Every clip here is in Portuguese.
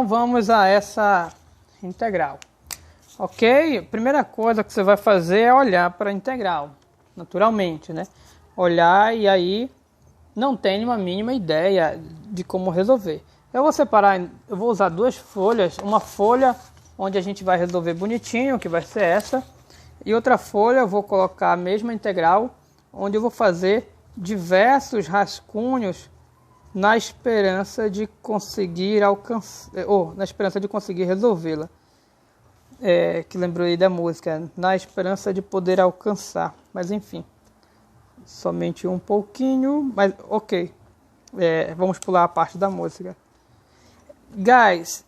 Vamos a essa integral. Ok? Primeira coisa que você vai fazer é olhar para a integral, naturalmente, né? Olhar e aí não tem uma mínima ideia de como resolver. Eu vou separar, eu vou usar duas folhas, uma folha onde a gente vai resolver bonitinho, que vai ser essa, e outra folha eu vou colocar a mesma integral, onde eu vou fazer diversos rascunhos na esperança de conseguir alcançar, ou na esperança de conseguir resolvê-la. Que lembrou aí da música, na esperança de poder alcançar, mas enfim, somente um pouquinho, mas ok, vamos pular a parte da música. Guys,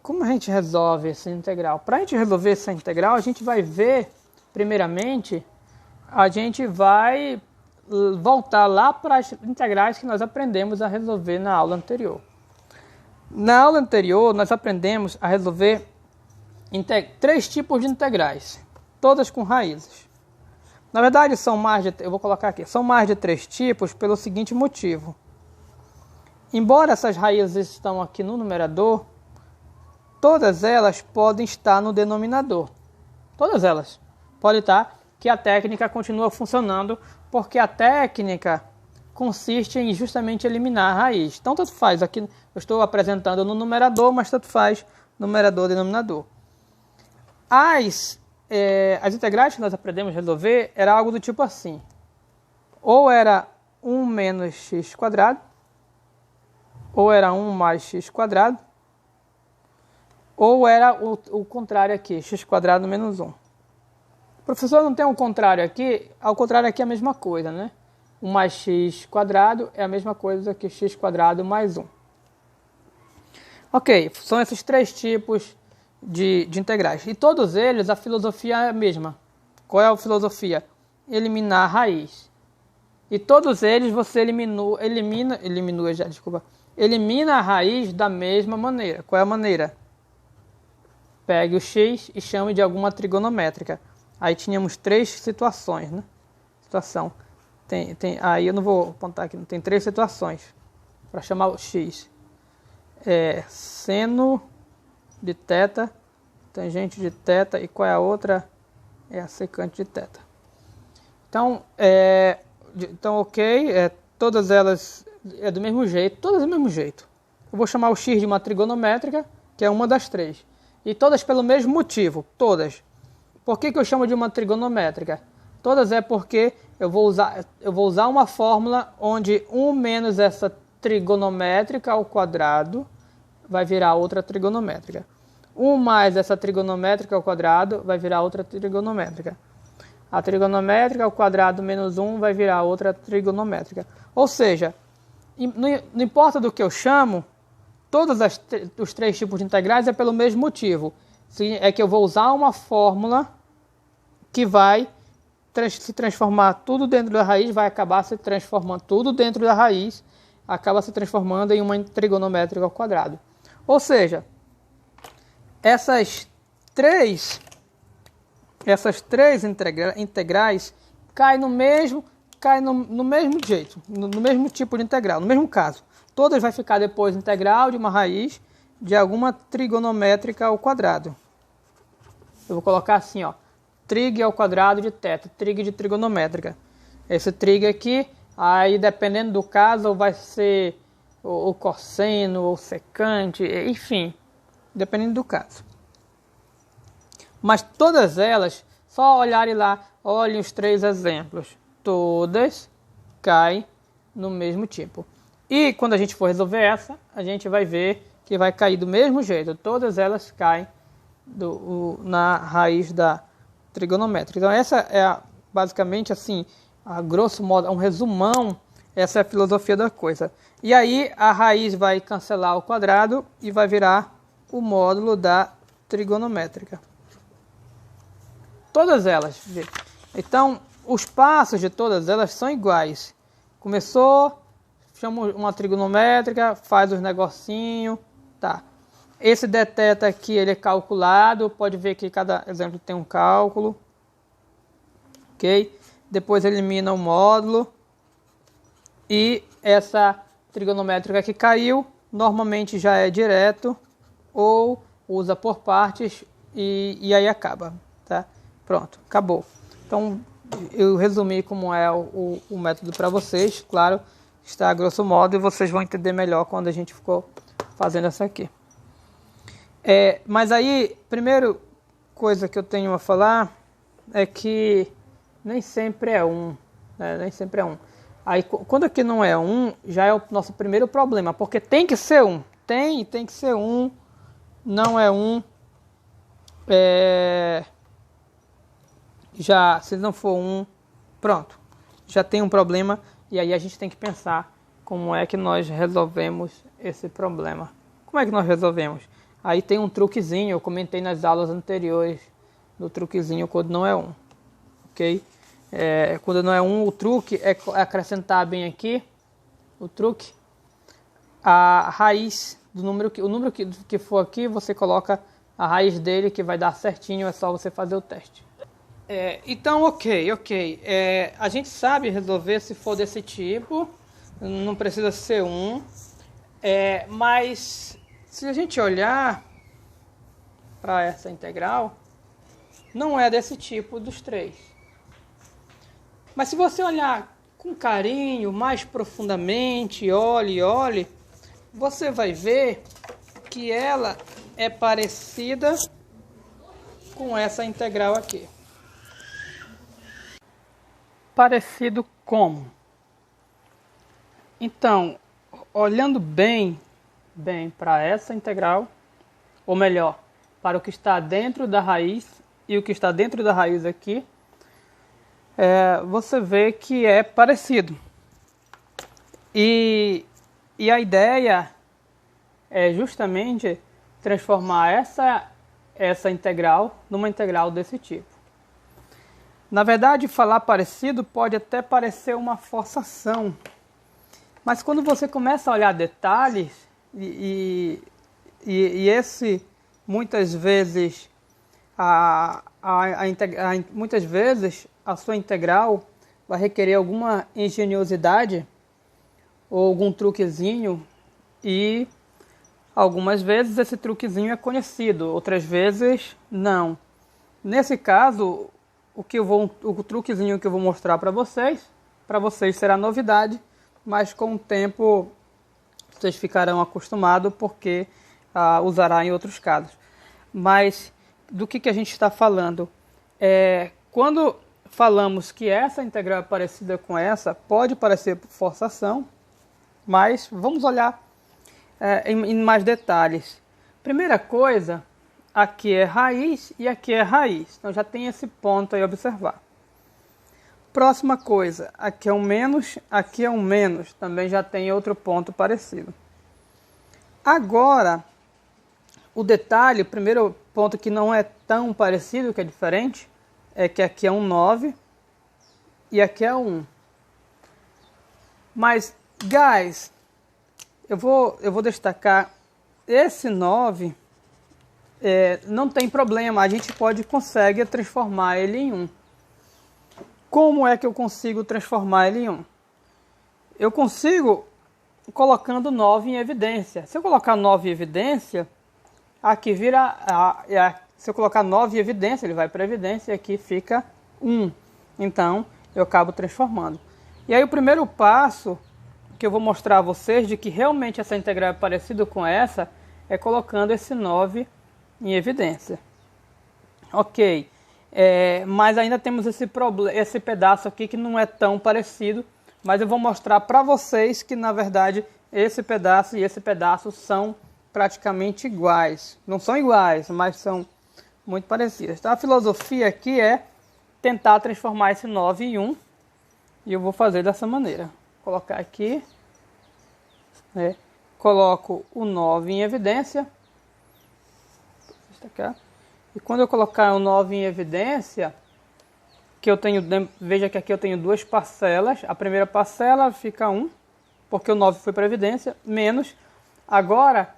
como a gente resolve essa integral? Para a gente resolver essa integral, a gente vai ver, primeiramente, a gente vai voltar lá para as integrais que nós aprendemos a resolver na aula anterior. Na aula anterior, nós aprendemos a resolver três tipos de integrais, todas com raízes. Na verdade, são mais de 3 tipos pelo seguinte motivo. Embora essas raízes estão aqui no numerador, todas elas podem estar no denominador. Todas elas podem estar, que a técnica continua funcionando, porque a técnica consiste em justamente eliminar a raiz. Então, tanto faz, aqui eu estou apresentando no numerador, mas tanto faz numerador e denominador. As integrais que nós aprendemos a resolver era algo do tipo assim. Ou era 1 menos x quadrado, ou era 1 mais x quadrado, ou era o contrário aqui, x quadrado menos 1. Professor, não tem um contrário aqui? Ao contrário aqui é a mesma coisa, né? 1 mais x quadrado é a mesma coisa que x quadrado mais 1. Ok, são esses 3 tipos de integrais. E todos eles, a filosofia é a mesma. Qual é a filosofia? Eliminar a raiz. E todos eles você elimina a raiz da mesma maneira. Qual é a maneira? Pegue o x e chame de alguma trigonométrica. Aí tínhamos 3 situações, né? Aí eu não vou apontar aqui, tem 3 situações para chamar o x. Seno de θ, tangente de θ, e qual é a outra? É a secante de θ. Então, ok, todas elas do mesmo jeito, todas do mesmo jeito. Eu vou chamar o x de uma trigonométrica, que é uma das 3. E todas pelo mesmo motivo, todas. Por que eu chamo de uma trigonométrica? Todas porque eu vou usar uma fórmula onde 1 menos essa trigonométrica ao quadrado vai virar outra trigonométrica. 1 mais essa trigonométrica ao quadrado vai virar outra trigonométrica. A trigonométrica ao quadrado menos 1 vai virar outra trigonométrica. Ou seja, não importa do que eu chamo, todos os 3 tipos de integrais é pelo mesmo motivo. É que eu vou usar uma fórmula que vai se transformar tudo dentro da raiz, vai acabar se transformando tudo dentro da raiz, acaba se transformando em uma trigonométrica ao quadrado. Ou seja, essas três integrais caem no mesmo jeito, no mesmo tipo de integral, no mesmo caso. Todas vai ficar depois integral de uma raiz de alguma trigonométrica ao quadrado. Eu vou colocar assim, ó, trig ao quadrado de θ, trig de trigonométrica. Esse trig aqui, aí dependendo do caso, vai ser o cosseno, ou secante, enfim, dependendo do caso. Mas todas elas, só olharem lá, olhem os 3 exemplos, todas caem no mesmo tipo. E quando a gente for resolver essa, a gente vai ver que vai cair do mesmo jeito, todas elas caem na raiz da trigonométrica. Então essa é basicamente assim, a grosso modo, um resumão, essa é a filosofia da coisa. E aí a raiz vai cancelar o quadrado e vai virar o módulo da trigonométrica. Todas elas. Então os passos de todas elas são iguais. Começou, chama uma trigonométrica, faz os negocinhos, tá. Esse dθ aqui ele é calculado, pode ver que cada exemplo tem um cálculo, ok? Depois elimina o módulo e essa trigonométrica que caiu normalmente já é direto ou usa por partes e aí acaba, tá? Pronto, acabou. Então, eu resumi como é o método para vocês, claro, está a grosso modo e vocês vão entender melhor quando a gente ficou fazendo essa aqui. Mas aí, primeiro coisa que eu tenho a falar é que nem sempre é um, né? Nem sempre é um. Aí, quando aqui não é um, já é o nosso primeiro problema, porque tem que ser um. Tem que ser um, não é um. Já, se não for um, pronto, já tem um problema e aí a gente tem que pensar como é que nós resolvemos esse problema. Como é que nós resolvemos? Aí tem um truquezinho, eu comentei nas aulas anteriores do truquezinho quando não é um, ok? Quando não é um, o truque é acrescentar bem aqui, o truque, a raiz do número, o número que for aqui, você coloca a raiz dele que vai dar certinho, é só você fazer o teste. Então, ok. A gente sabe resolver se for desse tipo, não precisa ser um, mas se a gente olhar para essa integral, não é desse tipo dos três. Mas se você olhar com carinho, mais profundamente, olhe, você vai ver que ela é parecida com essa integral aqui. Parecido como? Então, olhando bem para essa integral, ou melhor, para o que está dentro da raiz e o que está dentro da raiz aqui, você vê que é parecido. E a ideia é justamente transformar essa integral numa integral desse tipo. Na verdade, falar parecido pode até parecer uma forçação, mas quando você começa a olhar detalhes, muitas vezes muitas vezes a sua integral vai requerer alguma engenhosidade ou algum truquezinho, e algumas vezes esse truquezinho é conhecido, outras vezes não. Nesse caso, o truquezinho que eu vou mostrar para vocês será novidade, mas com o tempo vocês ficarão acostumados porque usará em outros casos. Mas do que a gente está falando? Quando falamos que essa integral é parecida com essa, pode parecer forçação, mas vamos olhar em mais detalhes. Primeira coisa, aqui é raiz e aqui é raiz. Então já tem esse ponto aí a observar. Próxima coisa, aqui é um menos, aqui é um menos. Também já tem outro ponto parecido. Agora, o detalhe, o primeiro ponto que não é tão parecido, que é diferente, é que aqui é um 9 e aqui é 1. Mas, guys, eu vou destacar esse 9. Não tem problema, a gente consegue transformar ele em 1. Como é que eu consigo transformar ele em 1? Eu consigo colocando 9 em evidência. Se eu colocar 9 em evidência, aqui vira... se eu colocar 9 em evidência, ele vai para evidência e aqui fica 1. Então, eu acabo transformando. E aí o primeiro passo que eu vou mostrar a vocês de que realmente essa integral é parecida com essa, é colocando esse 9 em evidência. Ok, mas ainda temos esse pedaço aqui que não é tão parecido, mas eu vou mostrar para vocês que na verdade esse pedaço e esse pedaço são praticamente iguais. Não são iguais, mas são muito parecidas. Então, a filosofia aqui é tentar transformar esse 9 em 1, e eu vou fazer dessa maneira. Vou colocar aqui, coloco o 9 em evidência. E quando eu colocar o 9 em evidência, veja que aqui eu tenho duas parcelas. A primeira parcela fica 1, porque o 9 foi para evidência, menos. Agora,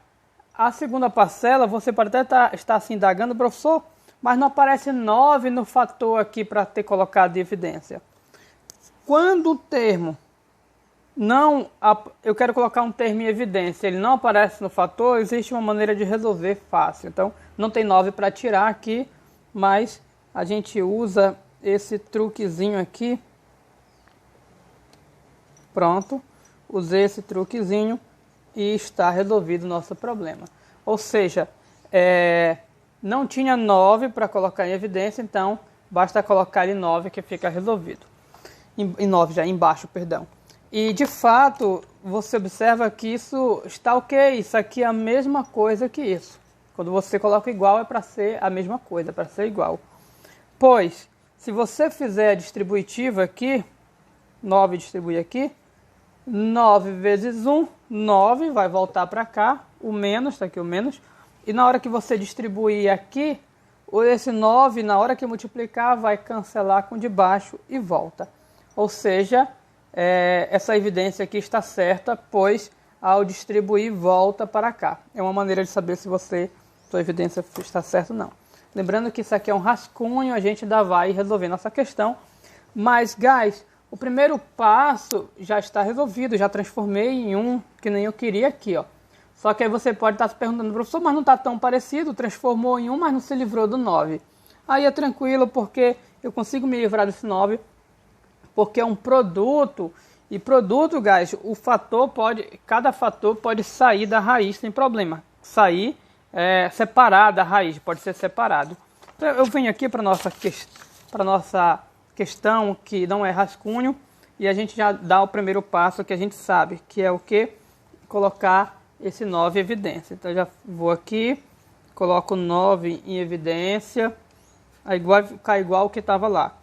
a segunda parcela, você pode até estar se indagando, professor, mas não aparece 9 no fator aqui para ter colocado em evidência. Quando o termo não, eu quero colocar um termo em evidência, ele não aparece no fator, existe uma maneira de resolver fácil. Então, não tem 9 para tirar aqui, mas a gente usa esse truquezinho aqui. Pronto, usei esse truquezinho e está resolvido o nosso problema. Ou seja, não tinha 9 para colocar em evidência, então basta colocar ali 9 que fica resolvido. Em 9 já, embaixo, perdão. E de fato, você observa que isso está ok, isso aqui é a mesma coisa que isso. Quando você coloca igual é para ser a mesma coisa, para ser igual. Pois, se você fizer a distributiva aqui, 9 distribui aqui, 9 vezes 1, 9, vai voltar para cá, o menos, está aqui o menos, e na hora que você distribuir aqui, esse 9, na hora que multiplicar, vai cancelar com de baixo e volta. Ou seja, essa evidência aqui está certa, pois ao distribuir volta para cá. É uma maneira de saber se sua evidência está certa ou não. Lembrando que isso aqui é um rascunho, a gente ainda vai resolver nossa questão. Mas, guys, o primeiro passo já está resolvido, já transformei em um que nem eu queria aqui, ó. Só que aí você pode estar se perguntando, professor, mas não está tão parecido, transformou em um, mas não se livrou do 9. Aí é tranquilo, porque eu consigo me livrar desse 9, porque é um produto, e produto, guys, cada fator pode sair da raiz sem problema. Sair separado da raiz, pode ser separado. Então, eu venho aqui para nossa questão, que não é rascunho, e a gente já dá o primeiro passo que a gente sabe, que é o que? Colocar esse 9 em evidência. Então, eu já vou aqui, coloco 9 em evidência, aí vai ficar igual o que estava lá.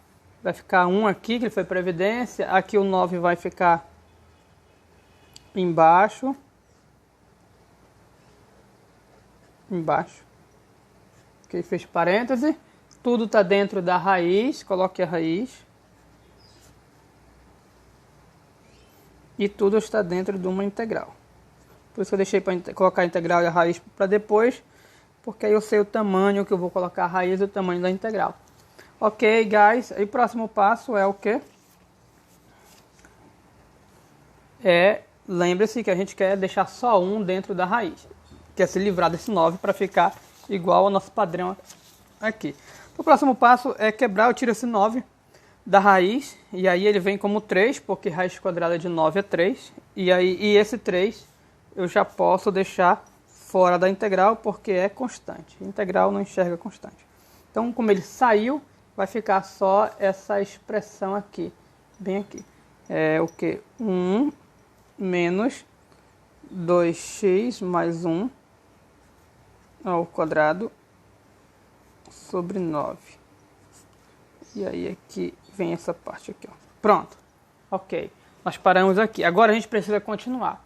Vai ficar 1 aqui, que foi para evidência. Aqui o 9 vai ficar embaixo. Ok, fez parêntese. Tudo está dentro da raiz. Coloque a raiz. E tudo está dentro de uma integral. Por isso que eu deixei para colocar a integral e a raiz para depois. Porque aí eu sei o tamanho que eu vou colocar a raiz e o tamanho da integral. Ok, guys, e o próximo passo é o quê? Lembre-se que a gente quer deixar só um dentro da raiz. Quer se livrar desse 9 para ficar igual ao nosso padrão aqui. O próximo passo é quebrar, eu tiro esse 9 da raiz, e aí ele vem como 3, porque raiz quadrada de 9 é 3. E esse 3 eu já posso deixar fora da integral, porque é constante. Integral não enxerga constante. Então, como ele saiu, vai ficar só essa expressão aqui, bem aqui. É o que? 1 menos 2x mais 1 ao quadrado sobre 9. E aí aqui vem essa parte aqui, ó. Pronto. Ok. Nós paramos aqui. Agora a gente precisa continuar.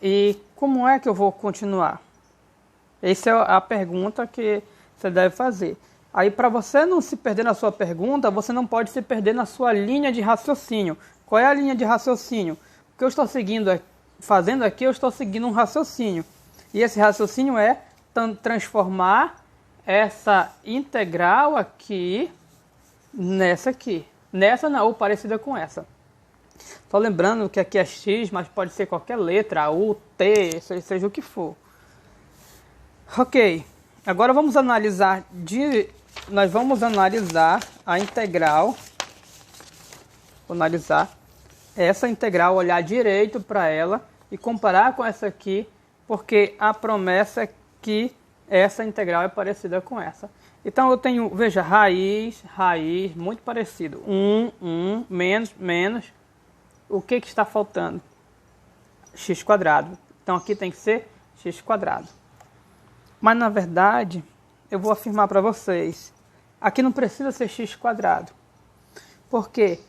E como é que eu vou continuar? Essa é a pergunta que você deve fazer. Aí, para você não se perder na sua pergunta, você não pode se perder na sua linha de raciocínio. Qual é a linha de raciocínio? O que eu estou fazendo aqui, eu estou seguindo um raciocínio. E esse raciocínio é transformar essa integral aqui nessa aqui. Nessa não, ou parecida com essa. Só lembrando que aqui é x, mas pode ser qualquer letra, U, T, seja o que for. Ok. Agora vamos analisar a integral. Vou analisar essa integral, olhar direito para ela e comparar com essa aqui, porque a promessa é que essa integral é parecida com essa. Então eu tenho, veja, raiz, muito parecido. 1, menos. O que está faltando? X quadrado. Então aqui tem que ser x quadrado. Mas na verdade, eu vou afirmar para vocês, aqui não precisa ser x quadrado. Porque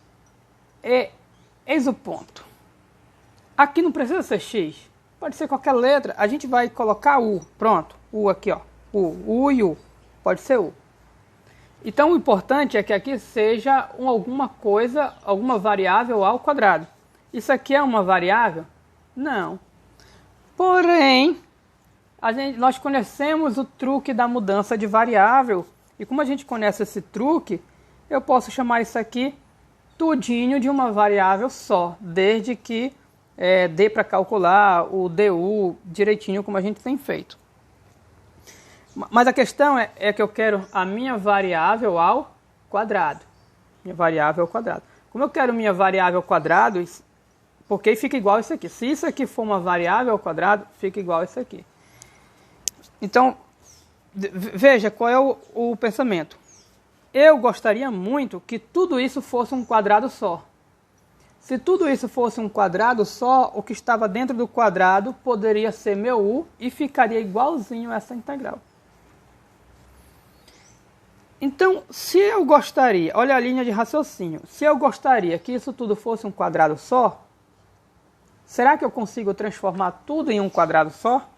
eis o ponto. Aqui não precisa ser x. Pode ser qualquer letra. A gente vai colocar U. Pronto. U aqui, ó. U e U. Pode ser U. Então o importante é que aqui seja alguma coisa, alguma variável ao quadrado. Isso aqui é uma variável? Não. Porém, nós conhecemos o truque da mudança de variável. E como a gente conhece esse truque, eu posso chamar isso aqui tudinho de uma variável só, desde que dê para calcular o DU direitinho como a gente tem feito. Mas a questão é que eu quero a minha variável ao quadrado. Minha variável ao quadrado. Como eu quero minha variável ao quadrado, porque fica igual isso aqui. Se isso aqui for uma variável ao quadrado, fica igual isso aqui. Então, veja qual é o pensamento. Eu gostaria muito que tudo isso fosse um quadrado só. Se tudo isso fosse um quadrado só, o que estava dentro do quadrado poderia ser meu u e ficaria igualzinho a essa integral. Então, se eu gostaria, olha a linha de raciocínio, se eu gostaria que isso tudo fosse um quadrado só, será que eu consigo transformar tudo em um quadrado só?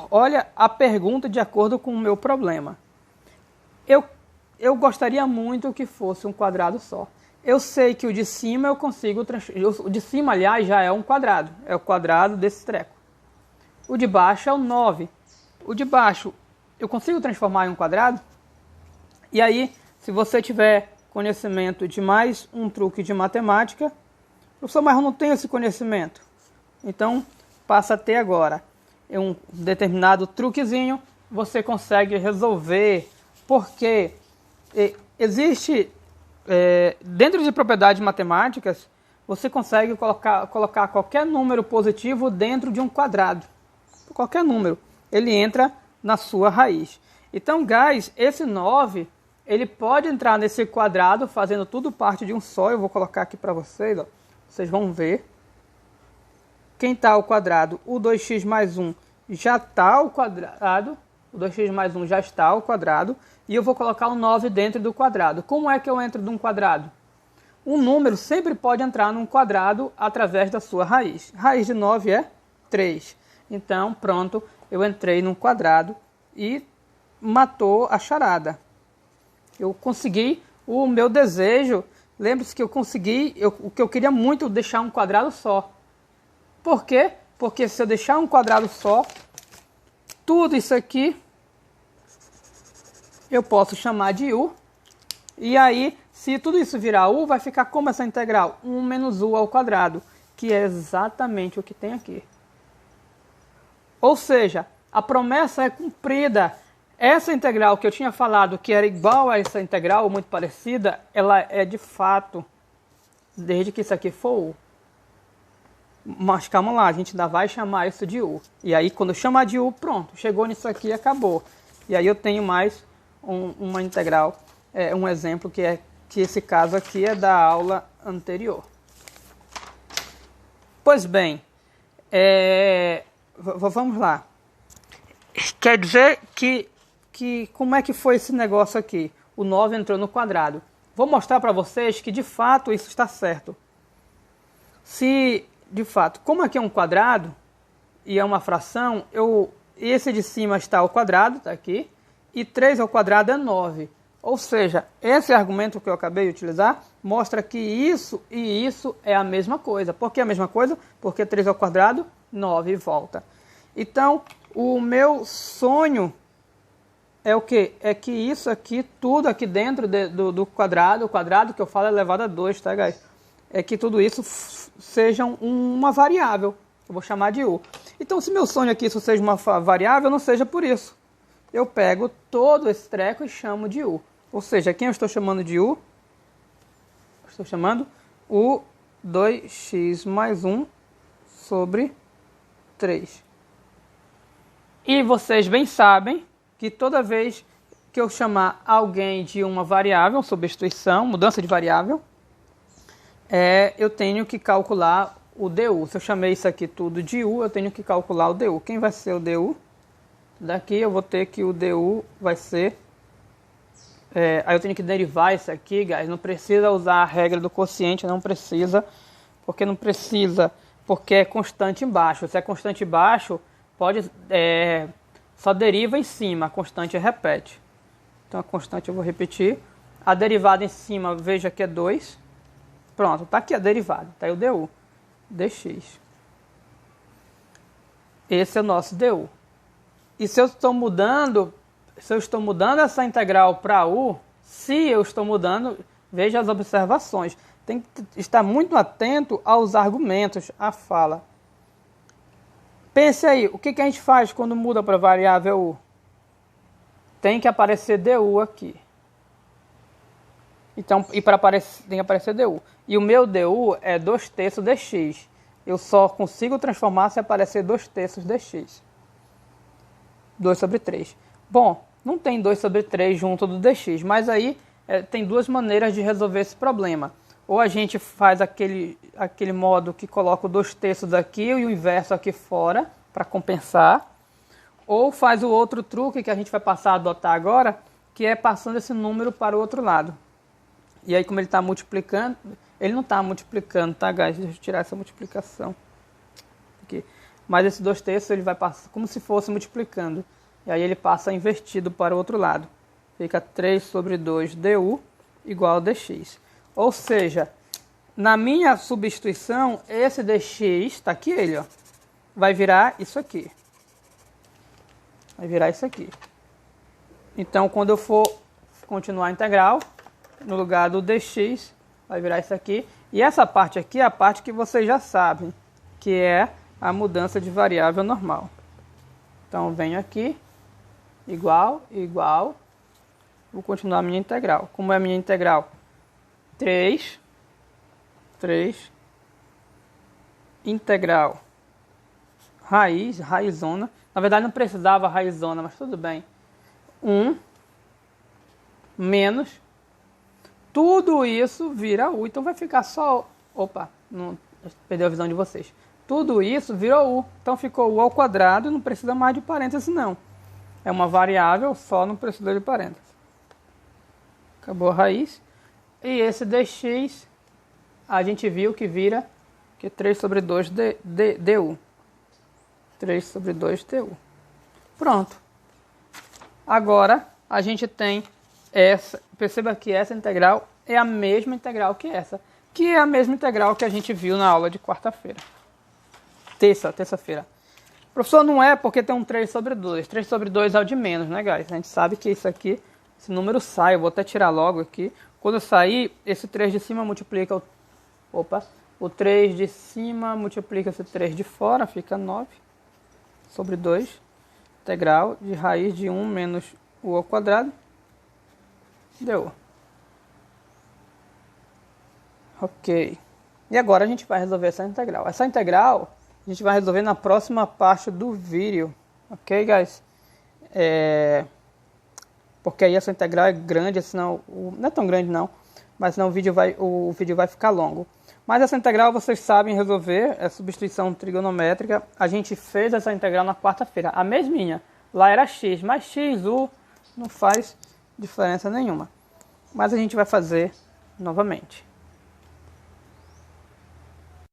Olha a pergunta de acordo com o meu problema. Eu gostaria muito que fosse um quadrado só. Eu sei que o de cima eu consigo transformar. O de cima, aliás, já é um quadrado. É o quadrado desse treco. O de baixo é o 9. O de baixo eu consigo transformar em um quadrado? E aí, se você tiver conhecimento de mais um truque de matemática, professor, mas eu não tenho esse conhecimento. Então, passa a ter agora. Um determinado truquezinho, você consegue resolver, porque existe, dentro de propriedades matemáticas, você consegue colocar qualquer número positivo dentro de um quadrado. Qualquer número, ele entra na sua raiz. Então, guys, esse 9, ele pode entrar nesse quadrado, fazendo tudo parte de um só. Eu vou colocar aqui para vocês, ó. Vocês vão ver. Quem está ao quadrado? O 2x mais 1 já está ao quadrado. O 2x mais 1 já está ao quadrado. E eu vou colocar o 9 dentro do quadrado. Como é que eu entro num quadrado? Um número sempre pode entrar num quadrado através da sua raiz. Raiz de 9 é 3. Então, pronto, eu entrei num quadrado e matou a charada. Eu consegui o meu desejo. Lembre-se que eu consegui, o que eu queria muito, deixar um quadrado só. Por quê? Porque se eu deixar um quadrado só, tudo isso aqui eu posso chamar de u. E aí, se tudo isso virar u, vai ficar como essa integral? 1 menos u ao quadrado, que é exatamente o que tem aqui. Ou seja, a promessa é cumprida. Essa integral que eu tinha falado que era igual a essa integral, ou muito parecida, ela é de fato, desde que isso aqui for u. Mas calma lá, a gente ainda vai chamar isso de u. E aí, quando eu chamar de u, pronto, chegou nisso aqui e acabou. E aí eu tenho mais uma integral, um exemplo que esse caso aqui é da aula anterior. Pois bem, vamos lá. Quer dizer que como é que foi esse negócio aqui? O 9 entrou no quadrado. Vou mostrar para vocês que de fato isso está certo. Se de fato, como aqui é um quadrado e é uma fração, esse de cima está ao quadrado, está aqui, e 3 ao quadrado é 9. Ou seja, esse argumento que eu acabei de utilizar mostra que isso e isso é a mesma coisa. Por que a mesma coisa? Porque 3 ao quadrado, 9 e volta. Então, o meu sonho é o quê? É que isso aqui, tudo aqui dentro do quadrado, o quadrado que eu falo é elevado a 2, tá, guys? É que tudo isso seja uma variável. Eu vou chamar de u. Então, se meu sonho aqui isso seja uma variável, não seja por isso. Eu pego todo esse treco e chamo de u. Ou seja, quem eu estou chamando de u? Estou chamando o 2x mais 1 sobre 3. E vocês bem sabem que toda vez que eu chamar alguém de uma variável, substituição, mudança de variável, eu tenho que calcular o du. Se eu chamei isso aqui tudo de u, eu tenho que calcular o du. Quem vai ser o du? Daqui eu vou ter que o du vai ser... aí eu tenho que derivar isso aqui, guys. Não precisa usar a regra do quociente, não precisa. Porque não precisa, porque é constante embaixo. Se é constante embaixo, pode... só deriva em cima, a constante repete. Então a constante eu vou repetir. A derivada em cima, veja que é 2. Pronto, está aqui a derivada, está aí o du, dx. Esse é o nosso du. E se eu estou mudando essa integral para u, se eu estou mudando, veja as observações. tem que estar muito atento aos argumentos, à fala. Pense aí, o que a gente faz quando muda para variável u? Tem que aparecer du aqui. Então, e para aparecer, tem que aparecer du. E o meu du é 2/3 dx. Eu só consigo transformar se aparecer 2/3 dx. 2/3. Bom, não tem 2/3 junto do dx, mas aí tem duas maneiras de resolver esse problema. Ou a gente faz aquele modo que coloca o 2/3 aqui e o inverso aqui fora, para compensar. Ou faz o outro truque que a gente vai passar a adotar agora, que é passando esse número para o outro lado. E aí, como ele está multiplicando, ele não está multiplicando, tá, guys? Deixa eu tirar essa multiplicação aqui. Mas esse 2/3 ele vai passar como se fosse multiplicando. E aí ele passa invertido para o outro lado. Fica 3/2 du igual a dx. Ou seja, na minha substituição, esse dx, está aqui ele, ó, vai virar isso aqui. Vai virar isso aqui. Então, quando eu for continuar a integral, no lugar do dx, vai virar isso aqui. E essa parte aqui é a parte que vocês já sabem, que é a mudança de variável normal. Então, venho aqui, igual, igual. Vou continuar a minha integral. Como é a minha integral? 3, integral, raizona. Na verdade não precisava raizona, mas tudo bem. 1 menos, tudo isso vira u, então vai ficar só, opa, não, perdeu a visão de vocês. Tudo isso virou u, então ficou u ao quadrado e não precisa mais de parênteses não. É uma variável, só não precisa de parênteses. Acabou a raiz. E esse dx, a gente viu que vira que 3/2 du. 3/2 du. Pronto. Agora, a gente tem essa. Perceba que essa integral é a mesma integral que essa. Que é a mesma integral que a gente viu na aula de quarta-feira. Terça-feira. Professor, não é porque tem um 3/2. 3/2 é o de menos, né, guys? A gente sabe que isso aqui, esse número sai. Eu vou até tirar logo aqui. Quando sair, esse 3 de cima multiplica o 3 de cima multiplica esse 3 de fora, fica 9/2, integral de raiz de 1 menos u ao quadrado, deu. Ok. E agora a gente vai resolver essa integral. Essa integral a gente vai resolver na próxima parte do vídeo, ok, guys? Porque aí essa integral é grande, senão não é tão grande não, mas senão o vídeo vai ficar longo. Mas essa integral vocês sabem resolver, é substituição trigonométrica. A gente fez essa integral na quarta-feira, a mesminha. Lá era x, mas x, u, não faz diferença nenhuma. Mas a gente vai fazer novamente.